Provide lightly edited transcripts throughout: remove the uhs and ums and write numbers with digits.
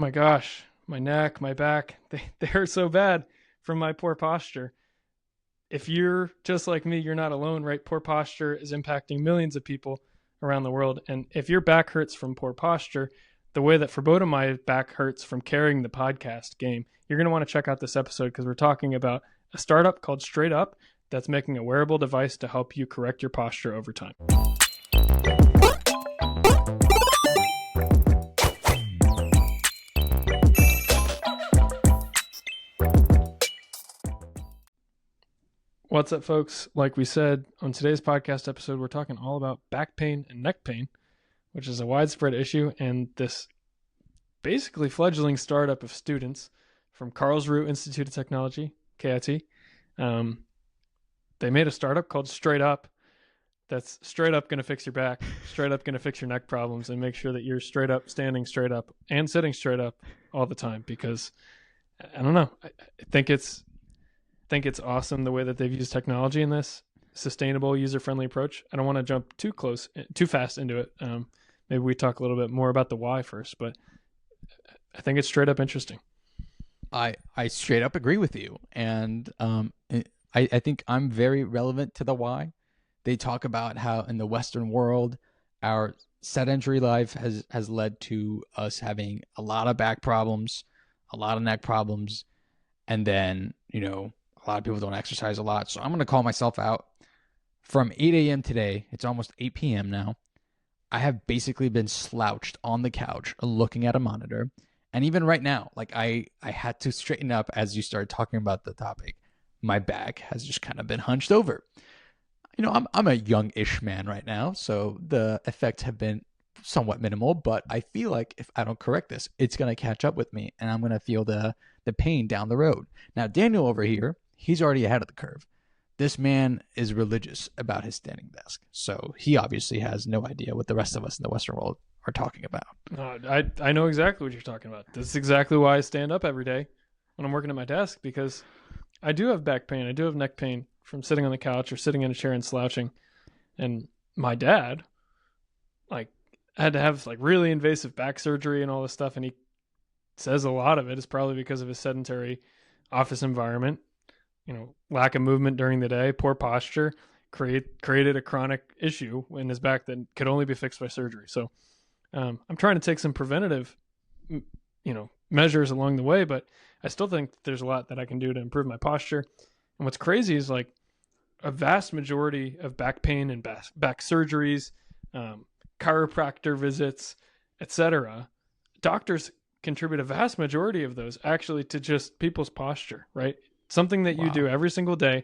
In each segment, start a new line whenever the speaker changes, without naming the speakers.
My gosh, my neck, my back, they hurt so bad from my poor posture. If you're just like me, you're not alone, right? Poor posture is impacting millions of people around the world. And if your back hurts from poor posture, the way that for both of my back hurts from carrying the podcast game, you're going to want to check out this episode because we're talking about a startup called Straight Up that's making a wearable device to help you correct your posture over time. What's up, folks? Like we said, on today's podcast episode, we're talking all about back pain and neck pain, which is a widespread issue. And this basically fledgling startup of students from Karlsruhe Institute of Technology, KIT, they made a startup called Straight Up that's straight up going to fix your back, straight up going to fix your neck problems, and make sure that you're straight up, standing straight up, and sitting straight up all the time. Because I don't know, I think it's awesome the way that they've used technology in this sustainable, user-friendly approach. I don't want to jump too fast into it. Maybe we talk a little bit more about the why first, but I think it's straight up interesting.
I straight up agree with you. And I think I'm very relevant to the why. They talk about how in the Western world, our sedentary life has led to us having a lot of back problems, a lot of neck problems, and then, a lot of people don't exercise a lot. So I'm going to call myself out. From 8 a.m. today, it's almost 8 p.m. now, I have basically been slouched on the couch looking at a monitor. And even right now, like I had to straighten up as you started talking about the topic. My back has just kind of been hunched over. I'm a young-ish man right now, so the effects have been somewhat minimal, but I feel like if I don't correct this, it's going to catch up with me, and I'm going to feel the pain down the road. Now, Daniel over here, he's already ahead of the curve. This man is religious about his standing desk, so he obviously has no idea what the rest of us in the Western world are talking about.
I know exactly what you're talking about. This is exactly why I stand up every day when I'm working at my desk, because I do have back pain. I do have neck pain from sitting on the couch or sitting in a chair and slouching. And my dad, had to have really invasive back surgery and all this stuff. And he says a lot of it is probably because of his sedentary office environment, lack of movement during the day, poor posture, created a chronic issue in his back that could only be fixed by surgery. So I'm trying to take some preventative, measures along the way, but I still think there's a lot that I can do to improve my posture. And what's crazy is a vast majority of back pain and back surgeries, chiropractor visits, etc. Doctors contribute a vast majority of those actually to just people's posture, right? Something that you do every single day,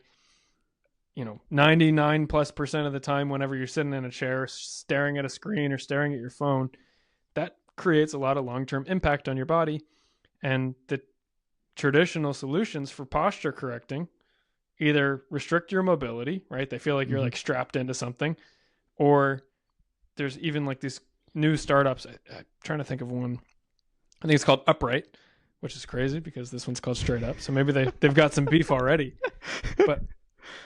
99+% of the time whenever you're sitting in a chair, staring at a screen or staring at your phone, that creates a lot of long-term impact on your body. And the traditional solutions for posture correcting either restrict your mobility, right? They feel like you're strapped into something, or there's even these new startups. I'm trying to think of one. I think it's called Upright, which is crazy because this one's called Straight Up. So maybe they've got some beef already. But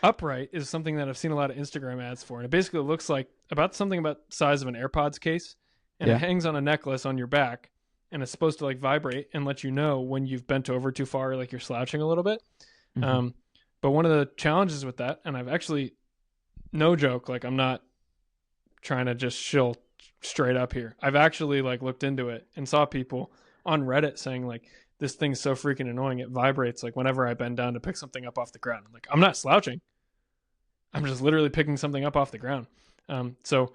Upright is something that I've seen a lot of Instagram ads for. And it basically looks like about the size of an AirPods case. And it hangs on a necklace on your back. And it's supposed to vibrate and let you know when you've bent over too far, or you're slouching a little bit. Mm-hmm. But one of the challenges with that, and I've actually, no joke, I'm not trying to just shill straight up here. I've actually looked into it and saw people on Reddit saying this thing's so freaking annoying. It vibrates whenever I bend down to pick something up off the ground. I'm not slouching. I'm just literally picking something up off the ground. So,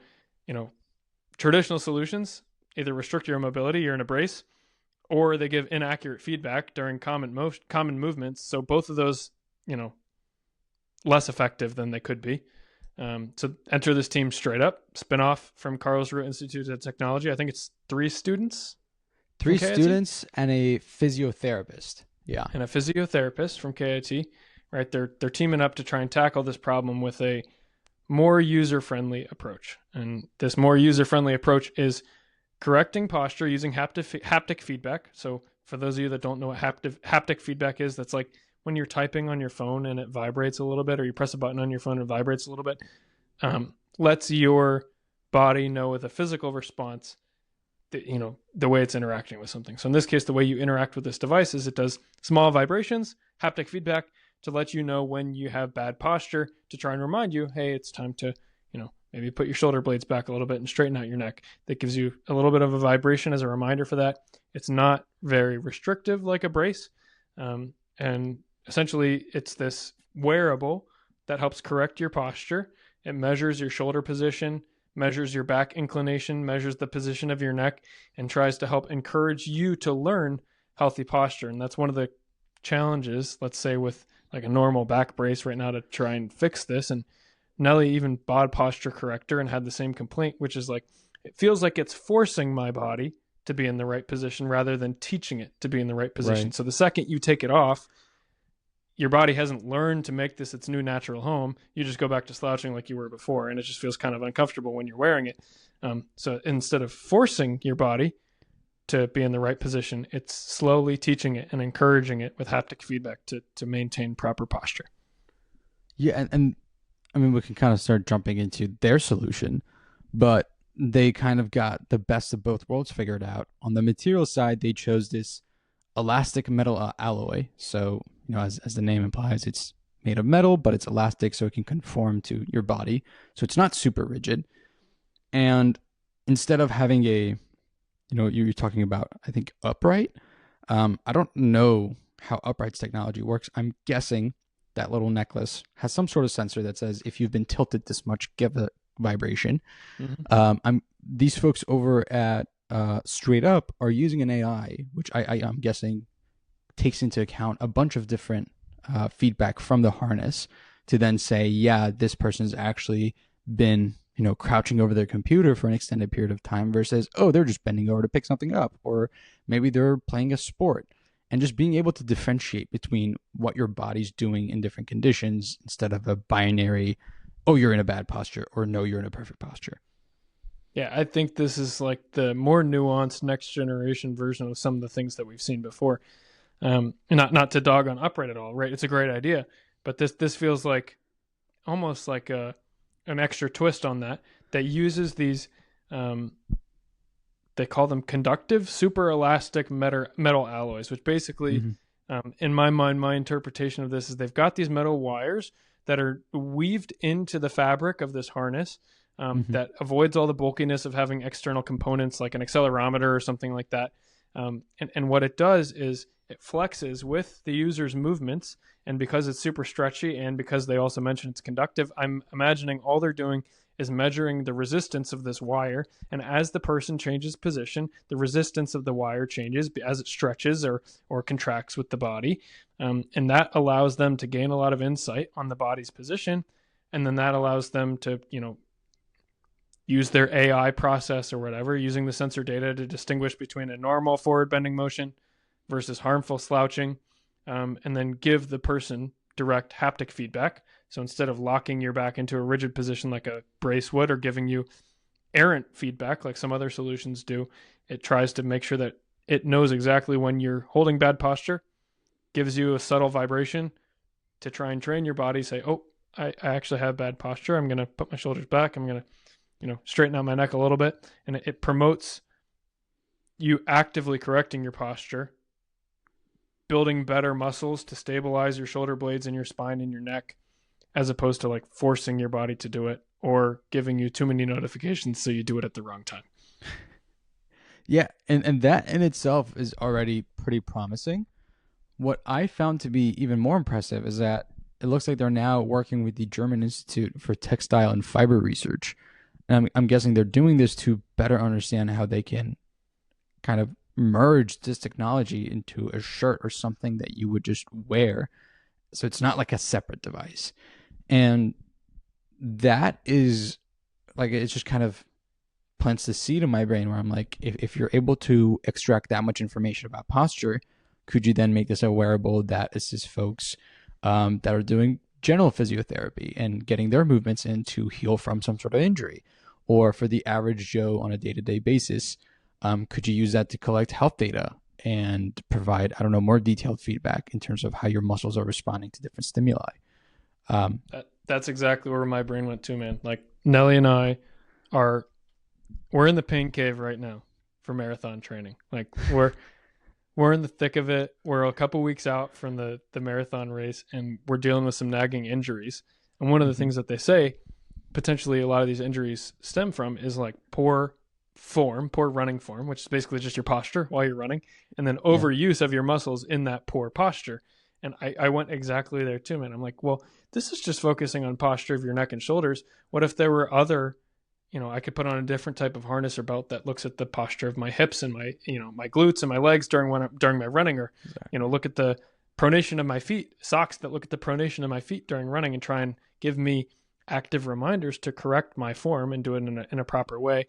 traditional solutions either restrict your mobility, you're in a brace, or they give inaccurate feedback during common movements. So both of those, less effective than they could be. So enter this team Straight Up, spinoff from Karlsruhe Institute of Technology. I think it's 3 students.
3 students and a physiotherapist. Yeah.
And a physiotherapist from KIT, right? They're teaming up to try and tackle this problem with a more user-friendly approach. And this more user-friendly approach is correcting posture using haptic feedback. So for those of you that don't know what haptic feedback is, that's when you're typing on your phone and it vibrates a little bit, or you press a button on your phone and it vibrates a little bit, lets your body know with a physical response the way it's interacting with something. So in this case, the way you interact with this device is it does small vibrations, haptic feedback, to let you know when you have bad posture, to try and remind you, hey, it's time to, maybe put your shoulder blades back a little bit and straighten out your neck. That gives you a little bit of a vibration as a reminder for that. It's not very restrictive like a brace. And essentially, it's this wearable that helps correct your posture. It measures your shoulder position, measures your back inclination, measures the position of your neck, and tries to help encourage you to learn healthy posture. And that's one of the challenges, let's say, with like a normal back brace right now to try and fix this. And Nelly even bought a posture corrector and had the same complaint, which is like, it feels like it's forcing my body to be in the right position rather than teaching it to be in the right position.
Right.
So the second you take it off, your body hasn't learned to make this its new natural home. You just go back to slouching like you were before, and it just feels kind of uncomfortable when you're wearing it. So instead of forcing your body to be in the right position, it's slowly teaching it and encouraging it with haptic feedback to maintain proper posture.
Yeah, and I mean, we can kind of start jumping into their solution, but they kind of got the best of both worlds figured out. On the material side, they chose this elastic metal alloy. So, as the name implies, it's made of metal, but it's elastic so it can conform to your body. So it's not super rigid. And instead of having you're talking about, I think, upright. I don't know how upright's technology works. I'm guessing that little necklace has some sort of sensor that says if you've been tilted this much, give a vibration. Mm-hmm. These folks over at Straight Up are using an AI, which I'm guessing takes into account a bunch of different feedback from the harness to then say, yeah, this person's actually been crouching over their computer for an extended period of time versus, oh, they're just bending over to pick something up, or maybe they're playing a sport. And just being able to differentiate between what your body's doing in different conditions instead of a binary, oh, you're in a bad posture, or no, you're in a perfect posture.
Yeah, I think this is like the more nuanced next generation version of some of the things that we've seen before. Not to dog on upright at all, right? It's a great idea, but this feels like almost like an extra twist on that uses these they call them conductive super elastic metal alloys, which basically, in my mind, my interpretation of this is they've got these metal wires that are weaved into the fabric of this harness that avoids all the bulkiness of having external components like an accelerometer or something like that. And what it does is it flexes with the user's movements. And because it's super stretchy and because they also mention it's conductive, I'm imagining all they're doing is measuring the resistance of this wire. And as the person changes position, the resistance of the wire changes as it stretches or contracts with the body. And that allows them to gain a lot of insight on the body's position. And then that allows them to, use their AI process or whatever, using the sensor data to distinguish between a normal forward bending motion versus harmful slouching, and then give the person direct haptic feedback. So instead of locking your back into a rigid position like a brace would, or giving you errant feedback like some other solutions do, it tries to make sure that it knows exactly when you're holding bad posture, gives you a subtle vibration to try and train your body, say, oh, I actually have bad posture. I'm going to put my shoulders back. I'm going to, straighten out my neck a little bit. And it promotes you actively correcting your posture, building better muscles to stabilize your shoulder blades and your spine and your neck, as opposed to like forcing your body to do it or giving you too many notifications so you do it at the wrong time.
Yeah, and that in itself is already pretty promising. What I found to be even more impressive is that it looks like they're now working with the German Institute for Textile and Fiber Research. And I'm guessing they're doing this to better understand how they can kind of merge this technology into a shirt or something that you would just wear. So it's not like a separate device. And that is like, it just kind of plants the seed in my brain where I'm like, if you're able to extract that much information about posture, could you then make this a wearable that assists folks that are doing general physiotherapy and getting their movements in to heal from some sort of injury? Or for the average Joe on a day-to-day basis, could you use that to collect health data and provide, I don't know, more detailed feedback in terms of how your muscles are responding to different stimuli?
That's exactly where my brain went to, man. Like Nelly and I we're in the pain cave right now for marathon training. Like we're in the thick of it. We're a couple weeks out from the marathon race, and we're dealing with some nagging injuries. And one of the things that they say potentially a lot of these injuries stem from is like poor running form, which is basically just your posture while you're running, and then overuse of your muscles in that poor posture. And I went exactly there too, man. I'm like, well, this is just focusing on posture of your neck and shoulders. What if there were other, I could put on a different type of harness or belt that looks at the posture of my hips and my, my glutes and my legs during my running, or, look at the pronation of my feet, socks that look at the pronation of my feet during running and try and give me active reminders to correct my form and do it in a proper way.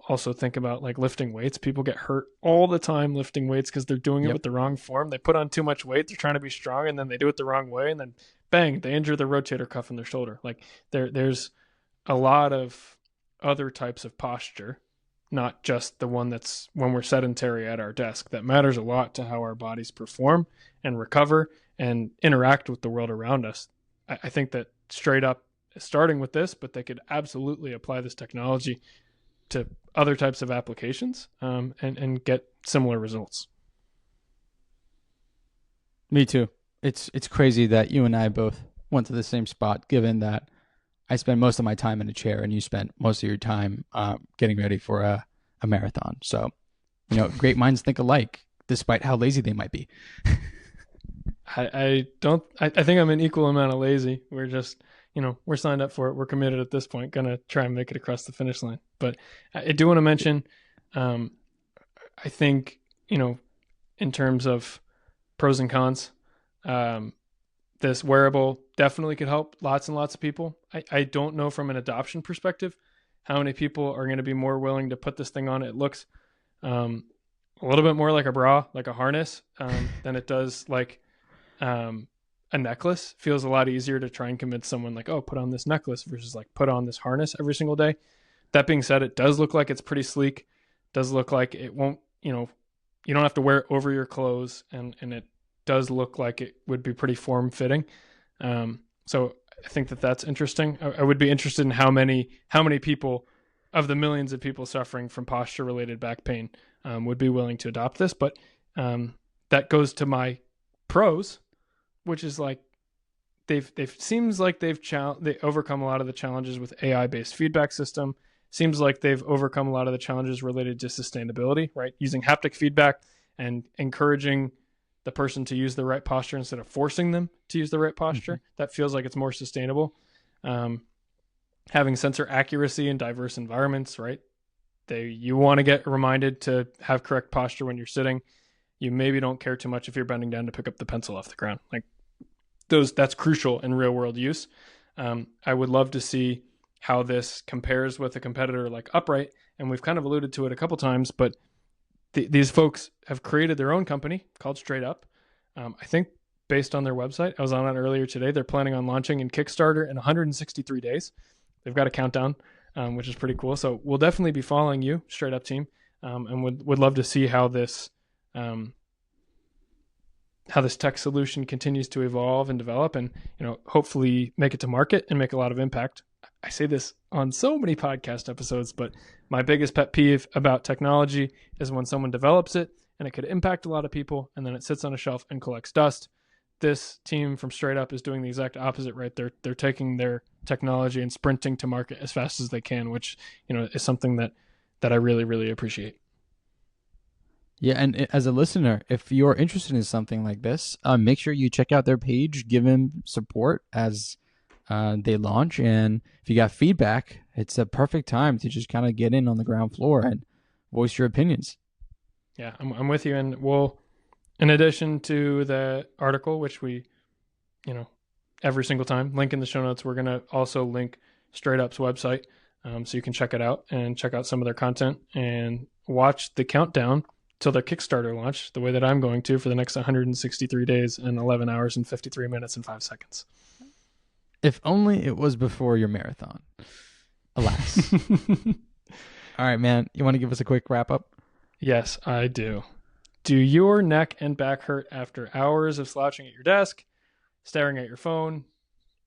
Also think about like lifting weights. People get hurt all the time lifting weights because they're doing it with the wrong form. They put on too much weight. They're trying to be strong, and then they do it the wrong way, and then bang, they injure the rotator cuff in their shoulder. Like there's a lot of other types of posture, not just the one that's when we're sedentary at our desk, that matters a lot to how our bodies perform and recover and interact with the world around us. I think that Straight Up is starting with this, but they could absolutely apply this technology to other types of applications, and get similar results.
Me too. It's crazy that you and I both went to the same spot, given that I spend most of my time in a chair and you spent most of your time getting ready for a marathon. So, great minds think alike, despite how lazy they might be.
I think I'm an equal amount of lazy. We're just, we're signed up for it. We're committed at this point, going to try and make it across the finish line. But I do want to mention, I think, in terms of pros and cons, this wearable definitely could help lots and lots of people. I don't know from an adoption perspective how many people are going to be more willing to put this thing on. It looks a little bit more like a bra, like a harness, than it does like a necklace. Feels a lot easier to try and convince someone like, oh, put on this necklace versus like put on this harness every single day. That being said, it does look like it's pretty sleek. It does look like it won't, you don't have to wear it over your clothes, and it does look like it would be pretty form fitting. So I think that that's interesting. I would be interested in how many people of the millions of people suffering from posture related back pain would be willing to adopt this. But that goes to my pros, which is like they've seems like they overcome a lot of the challenges with AI based feedback system. Seems like they've overcome a lot of the challenges related to sustainability, right? Using haptic feedback and encouraging the person to use the right posture instead of forcing them to use the right posture. That feels like it's more sustainable. Having sensor accuracy in diverse environments, right? You want to get reminded to have correct posture when you're sitting. You maybe don't care too much if you're bending down to pick up the pencil off the ground. Like that's crucial in real world use. I would love to see how this compares with a competitor like Upright. And we've kind of alluded to it a couple times, but these folks have created their own company called Straight Up. I think based on their website, I was on it earlier today. They're planning on launching in Kickstarter in 163 days. They've got a countdown, which is pretty cool. So we'll definitely be following you, Straight Up team, and would love to see how this tech solution continues to evolve and develop, and hopefully make it to market and make a lot of impact. I say this on so many podcast episodes, but my biggest pet peeve about technology is when someone develops it and it could impact a lot of people, and then it sits on a shelf and collects dust. This team from Straight Up is doing the exact opposite, right? They're taking their technology and sprinting to market as fast as they can, which is something that I really, really appreciate.
Yeah, and as a listener, if you're interested in something like this, make sure you check out their page, give them support as they launch, and if you got feedback, it's a perfect time to just kind of get in on the ground floor and voice your opinions.
Yeah, I'm with you, and we'll, in addition to the article, which we, every single time link in the show notes, we're gonna also link Straight Up's website, so you can check it out and check out some of their content and watch the countdown till their Kickstarter launch, the way that I'm going to, for the next 163 days and 11 hours and 53 minutes and 5 seconds.
If only it was before your marathon. Alas. All right, man. You want to give us a quick wrap up?
Yes, I do. Do your neck and back hurt after hours of slouching at your desk, staring at your phone?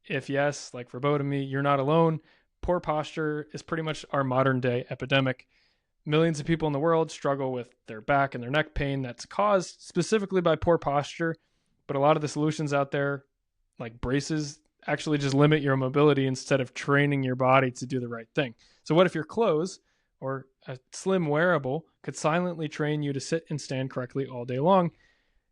If yes, like verboten me, you're not alone. Poor posture is pretty much our modern day epidemic. Millions of people in the world struggle with their back and their neck pain that's caused specifically by poor posture. But a lot of the solutions out there, like braces, actually just limit your mobility instead of training your body to do the right thing. So what if your clothes or a slim wearable could silently train you to sit and stand correctly all day long?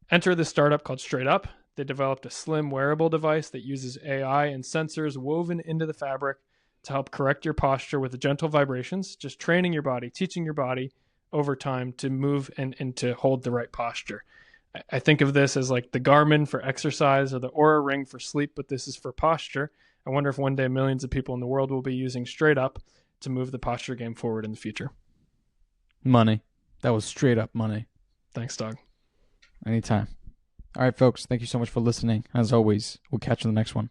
Enter this startup called Straight Up. They developed a slim wearable device that uses AI and sensors woven into the fabric to help correct your posture with gentle vibrations, just training your body, teaching your body over time to move and to hold the right posture. I think of this as like the Garmin for exercise or the Oura Ring for sleep, but this is for posture. I wonder if one day millions of people in the world will be using Straight Up to move the posture game forward in the future.
Money. That was straight up money.
Thanks, dog.
Anytime. All right, folks. Thank you so much for listening. As always, we'll catch you in the next one.